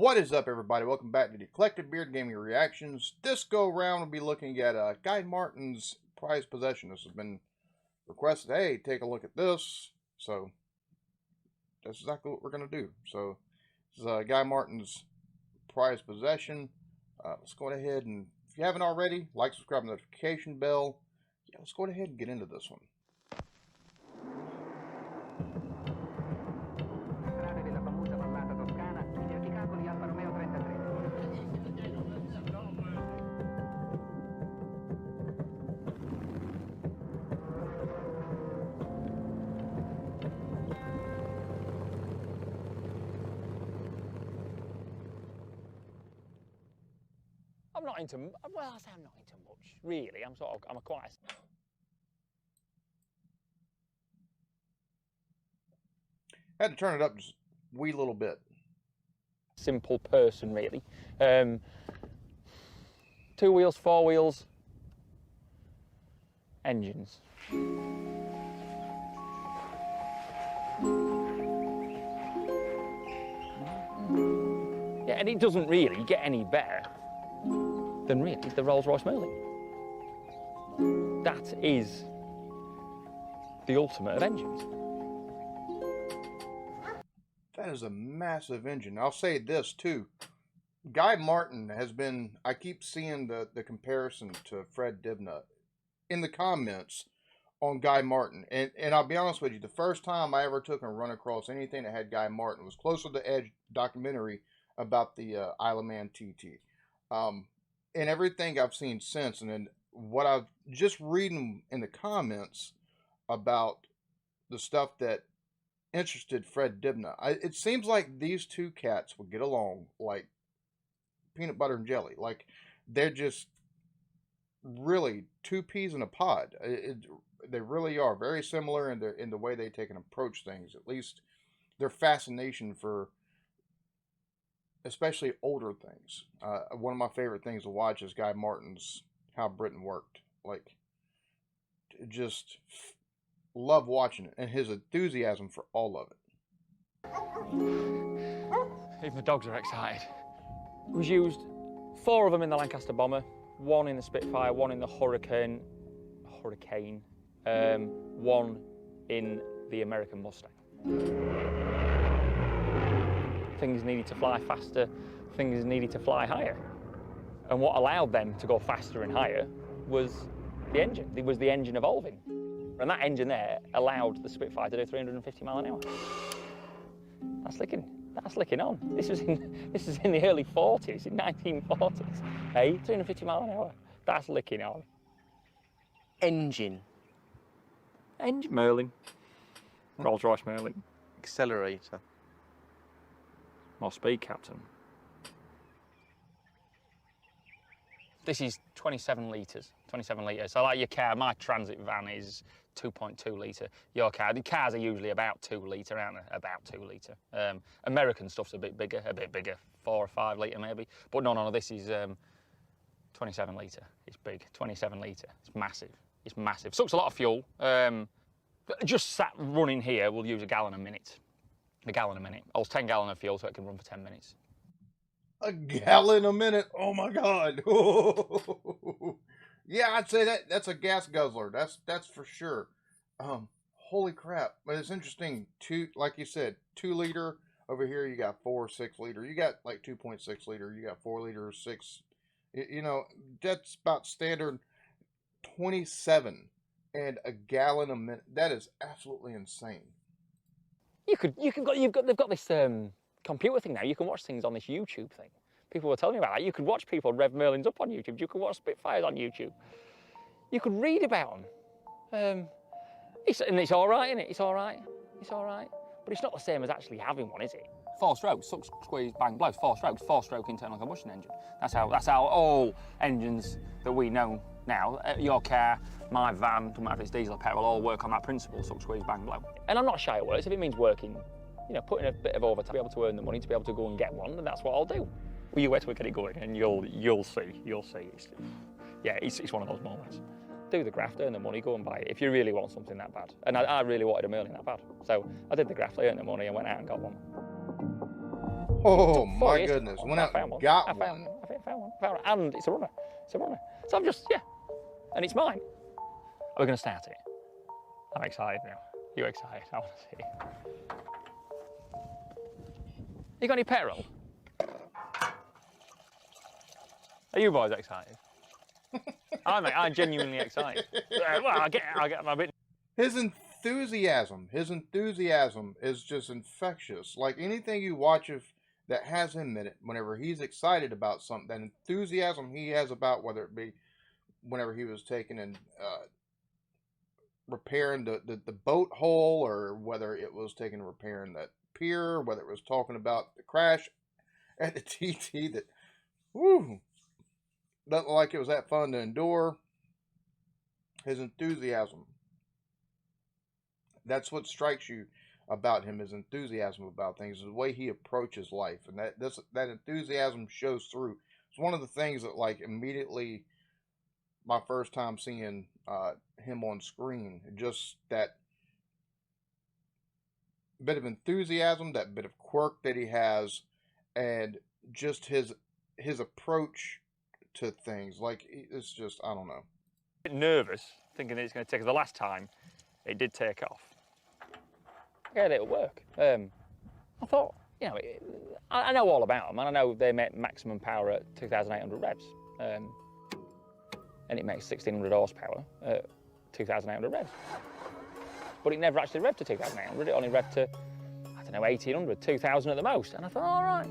What is up, everybody? Welcome back to the Eclectic Beard Gaming Reactions. This go round we'll be looking at Guy Martin's prized possession. This has been requested. Hey, take a look at this. So that's exactly what we're gonna do. So this is Guy Martin's prized possession. Let's go ahead and, if you haven't already, like, subscribe, notification bell. Yeah, let's go ahead and get into this one. I'm not into, well, I say I'm not into much, really. I'm a quite... Had to turn it up just a wee little bit. Simple person, really. 2 wheels, 4 wheels, engines. Yeah, and it doesn't really get any better than really the Rolls Royce Merlin. That is the ultimate of engines. That is a massive engine. I'll say this too. Guy Martin has been, I keep seeing the comparison to Fred Dibnah in the comments on Guy Martin. And I'll be honest with you, the first time I ever took and run across anything that had Guy Martin was Closer to Edge documentary about the Isle of Man TT. And everything I've seen since, and then what I've just reading in the comments about the stuff that interested Fred Dibnah, it seems like these two cats would get along like peanut butter and jelly. Like they're just really two peas in a pod. They really are very similar in the way they take and approach things. At least their fascination for, especially older things. One of my favorite things to watch is Guy Martin's How Britain Worked. Like, just love watching it, and his enthusiasm for all of it. Even the dogs are excited. It was used 4 of them in the Lancaster bomber, 1 in the Spitfire, 1 in the Hurricane, 1 in the American Mustang. Things needed to fly faster, things needed to fly higher. And what allowed them to go faster and higher was the engine. It was the engine evolving. And that engine there allowed the Spitfire to do 350 miles an hour. That's licking on. This is in the early 40s, in 1940s. Hey, 350 miles an hour. That's licking on. Engine. Merlin. Rolls Royce Merlin. Accelerator. More speed, Captain. This is 27 litres. 27 litres. So like your car, my transit van is 2.2 litre. Your car, the cars are usually about 2 litre, aren't they? About 2 litre. American stuff's a bit bigger, 4 or 5 litre maybe. But no, this is 27 litre. It's big. 27 litre. It's massive. It's massive. Sucks a lot of fuel. Just sat running here, we'll use a gallon a minute. A gallon a minute. Holds 10 gallons of fuel so it can run for 10 minutes. A gallon a minute? Oh my God. Yeah, I'd say that's a gas guzzler. That's for sure. Holy crap. But it's interesting. Like you said, 2 liter. Over here you got 4, 6 liter. You got like 2.6 liter. You got 4 liter, 6. You know, that's about standard. 27 and a gallon a minute. That is absolutely insane. They've got this computer thing now. You can watch things on this YouTube thing. People were telling me about that. You could watch people rev Merlins up on YouTube. You could watch Spitfires on YouTube. You could read about them. It's all right, isn't it? It's all right. It's all right. But it's not the same as actually having one, is it? 4 strokes, suck, squeeze, bang, blow. 4 strokes, 4-stroke internal combustion engine. That's how all engines that we know now, your car, my van, no matter if it's diesel or petrol, all work on that principle, suck, squeeze, bang, blow. And I'm not shy of words. If it means working, you know, putting a bit of overtime to be able to earn the money, to be able to go and get one, then that's what I'll do. Well, you wait till we get it going, and you'll see. It's one of those moments. Do the graft, earn the money, go and buy it if you really want something that bad. And I really wanted a Merlin that bad, so I did the graft, I earned the money, and went out and got one. Oh took 4 my years to goodness! find Went one. out I found and one. got I found one. one. I found one. I found one. And it's a runner. It's a runner. So I'm just, yeah. And it's mine. Are we going to start it? I'm excited now. You excited? I want to see. You got any petrol? Are you boys excited? I'm genuinely excited. Well, I get my bit. His enthusiasm is just infectious. Like anything you watch of that has him in it, whenever he's excited about something, that enthusiasm he has about, whether it be whenever he was taking and repairing the boat hole, or whether it was taking and repairing that pier, whether it was talking about the crash at the TT, that, whoo, nothing like it was that fun to endure. His enthusiasm. That's what strikes you about him, his enthusiasm about things, the way he approaches life, and that enthusiasm shows through. It's one of the things that, like, immediately, my first time seeing him on screen, just that bit of enthusiasm, that bit of quirk that he has, and just his approach to things. Like, it's just, I don't know. A bit nervous, thinking that it's going to take. The last time, it did take off. Yeah, it'll work. I thought, you know, I know all about them, and I know they make maximum power at 2,800 revs, and it makes 1,600 horsepower at 2,800 revs. But it never actually revved to 2,800. It only revved to, I don't know, 1,800, 2,000 at the most. And I thought, all right.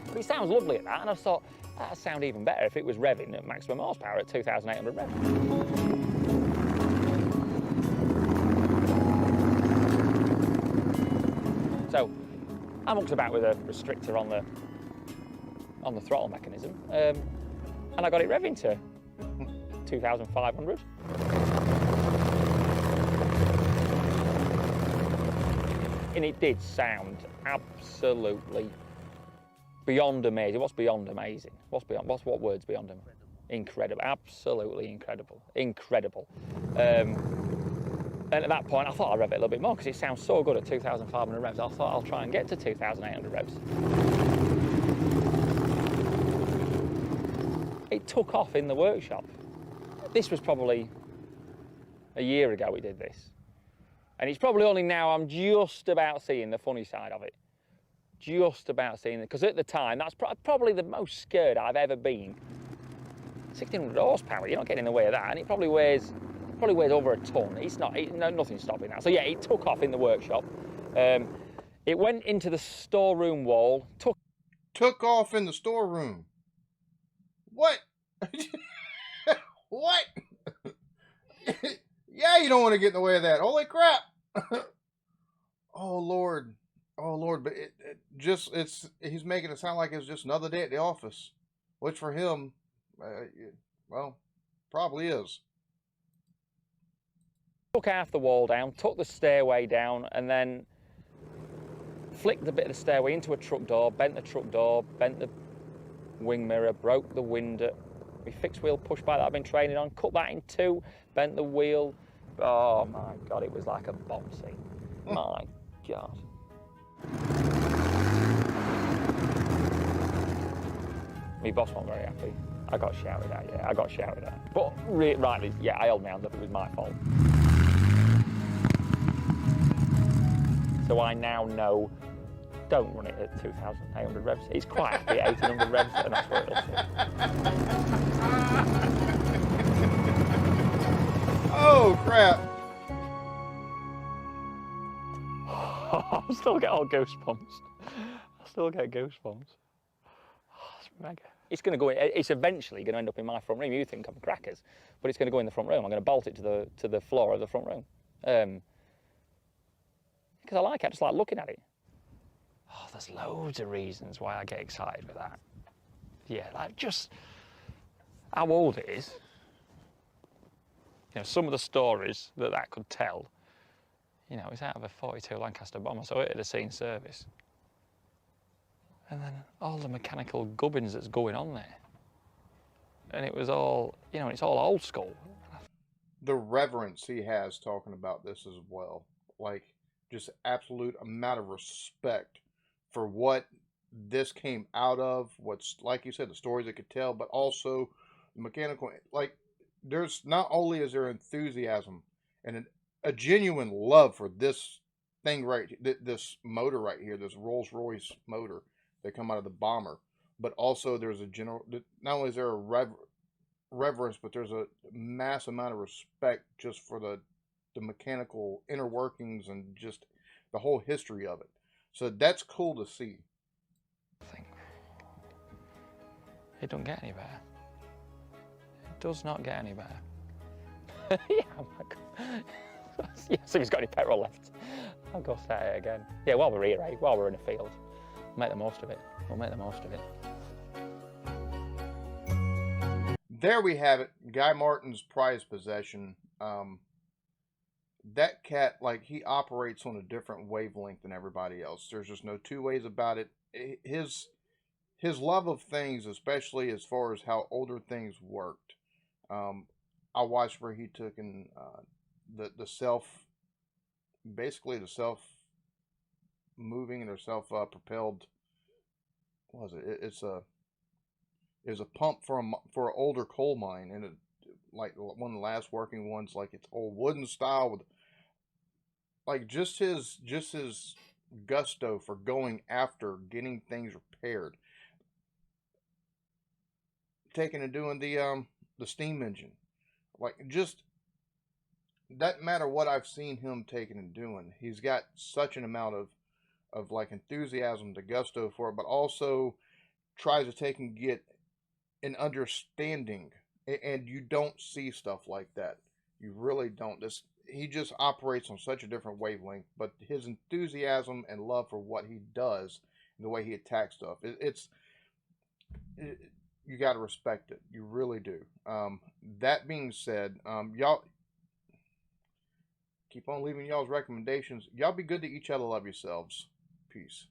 But it sounds lovely at that, and I thought that'd sound even better if it was revving at maximum horsepower at 2,800 revs. So I mucked about with a restrictor on the throttle mechanism, and I got it revving to 2,500. And it did sound absolutely beyond amazing. What's beyond amazing? What word's beyond amazing? Incredible, absolutely incredible, incredible. And at that point, I thought I'd rev it a little bit more because it sounds so good at 2,500 revs. I thought I'll try and get to 2,800 revs. It took off in the workshop. This was probably a year ago we did this. And it's probably only now I'm just about seeing the funny side of it. Just about seeing it. Because at the time, that's probably the most scared I've ever been. 1,600 horsepower, you're not getting in the way of that. And it probably weighs over a ton. Nothing's stopping that. So yeah, it took off in the workshop. It went into the storeroom wall. Took off in the storeroom. What? What? Yeah, you don't want to get in the way of that. Holy crap! Oh Lord, but he's making it sound like it's just another day at the office, which for him, well, probably is. Took half the wall down, took the stairway down, and then flicked a bit of the stairway into a truck door, bent the truck door, bent the wing mirror, broke the window. My fixed wheel push bike that I've been training on, cut that in two, bent the wheel. Oh my God, it was like a bomb scene. My God. My boss wasn't very happy. I got shouted at, yeah, I got shouted at. But rightly, yeah, I held my hand up, it was my fault. So I now know, don't run it at 2,800 revs. It's quite happy at 1,800 revs, and that's where it'll sit. Oh, crap. I still get all goosebumps. I still get goosebumps. Oh, it's mega. It's going to go in, it's eventually going to end up in my front room. You think I'm crackers, but it's going to go in the front room. I'm going to bolt it to the floor of the front room. Because I like it, I just like looking at it. Oh, there's loads of reasons why I get excited with that. Yeah, like just how old it is. You know, some of the stories that could tell. You know, it's out of a 42 Lancaster bomber, so it had seen service. And then all the mechanical gubbins that's going on there. And it was all, you know, it's all old school. the reverence he has talking about this as well. Like, just absolute amount of respect for what this came out of, what's, like you said, the stories it could tell, but also the mechanical. Like, there's not only is there enthusiasm and a genuine love for this thing right, this motor right here, this Rolls Royce motor that come out of the bomber, but also there's a general. Not only is there a reverence, but there's a mass amount of respect just for the mechanical inner workings and just the whole history of it. So that's cool to see. Thing. It don't get any better. It does not get any better. Yeah, oh my God. Yeah, so he's got any petrol left. I'll go say it again. Yeah, while we're here, while we're in the field, make the most of it. We'll make the most of it. There we have it. Guy Martin's prized possession. That cat, like, he operates on a different wavelength than everybody else. There's just no two ways about it. His love of things, especially as far as how older things worked. I watched where he took in the self, basically the self moving and their self propelled. What was it? It's a pump for an older coal mine, and it, like one of the last working ones, like it's old wooden style with like just his gusto for going after getting things repaired, taking and doing the steam engine, like just doesn't matter what I've seen him taking and doing. He's got such an amount of like enthusiasm, the gusto for it, but also tries to take and get an understanding. And you don't see stuff like that. You really don't. This He just operates on such a different wavelength, but his enthusiasm and love for what he does and the way he attacks stuff, you got to respect it. You really do. That being said, y'all keep on leaving y'all's recommendations. Y'all be good to each other. Love yourselves. Peace.